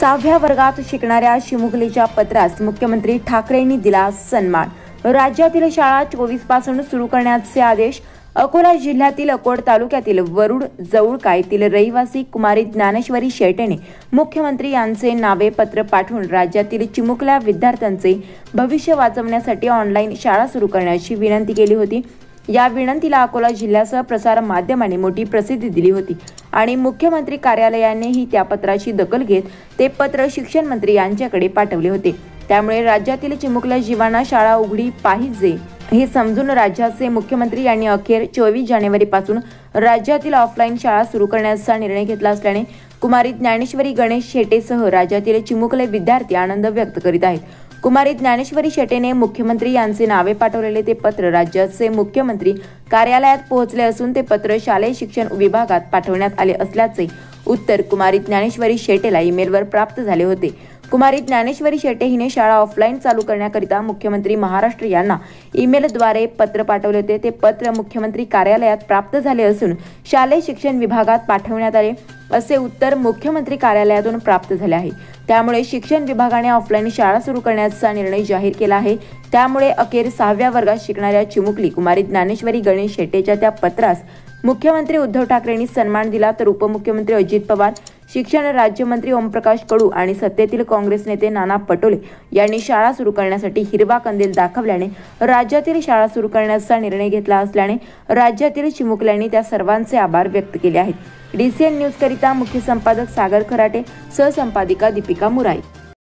6व्या वर्गात शिकणाऱ्या चिमुकलीच्या पत्रास मुख्यमंत्री ठाकरेंनी दिला सन्मान। राज्यातील शाळा 24 पासून सुरू करण्याचे आदेश। अकोला जिल्ह्यातील अकोट तालुक्यातील वरुड जवळका येथील रहिवासी कुमारी ज्ञानेश्वरी शेटेने मुख्यमंत्री यांचे नावे पत्र पाठवून राज्यातील चिमुकल्या विद्यार्थ्यांचे भविष्य वाचवण्यासाठी ऑनलाईन शाळा सुरू करण्याची विनंती केली होती। या विनंतीला अकोला जिल्ह्यासह प्रसार माध्यमांनी मोठी प्रसिद्धी दिली होती आणि मुख्यमंत्री कार्यालयानेही त्या पत्राची दखल घेत ते पत्र शिक्षण मंत्री यांच्याकडे पाठवले होते। त्यामुळे राज्यातील चिमुकल्या जीवांना शाळा उघडी पाहिजे हे समजून राज्याचे मुख्यमंत्री यांनी अखेर 24 जानेवारीपासून राज्यातील ऑफलाईन शाळा सुरू करण्याचा निर्णय घेतला असल्याने कुमारी ज्ञानेश्वरी गणेश शेटेसह राज्यातील चिमुकले विद्यार्थी आनंद व्यक्त करीत आहेत। कुमारी ज्ञानेश्वरी शेटेने मुख्यमंत्री यांचे नावे पाठवलेले ते पत्र राज्याचे मुख्यमंत्री कार्यालयात पोहोचले असून ते पत्र शालेय शिक्षण विभागात पाठवण्यात आले असल्याचे उत्तर कुमारी ज्ञानेश्वरी शेटेला ईमेलवर प्राप्त झाले होते। कुमारी ज्ञानेश्वरी शेटे हिने शाळा ऑफलाईन चालू करण्याकरिता मुख्यमंत्री महाराष्ट्र यांना ईमेलद्वारे पत्र पाठवले होते। ते पत्र मुख्यमंत्री कार्यालयात प्राप्त झाले असून शालेय शिक्षण विभागात पाठवण्यात आले असे उत्तर मुख्यमंत्री कार्यालयातून प्राप्त झाले आहे। त्यामुळे शिक्षण विभागाने ऑफलाईन शाळा सुरू करण्याचा निर्णय जाहीर केला आहे। त्यामुळे अखेर 6व्या वर्गात शिकणाऱ्या चिमुकली कुमारी ज्ञानेश्वरी गणेश शेटेच्या त्या पत्रास मुख्यमंत्री उद्धव ठाकरेंनी सन्मान दिला, तर उपमुख्यमंत्री अजित पवार, शिक्षण राज्यमंत्री ओमप्रकाश कडू आणि सत्तेतील काँग्रेस नेते नाना पटोले यांनी शाळा सुरू करण्यासाठी हिरवा कंदील दाखवल्याने राज्यातील शाळा सुरू करण्याचा निर्णय घेतला असल्याने राज्यातील चिमुकल्यांनी त्या सर्वांचे आभार व्यक्त केले आहेत। DCN न्यूज करिता मुख्य संपादक सागर खराटे, सहसंपादिका दीपिका मुराई।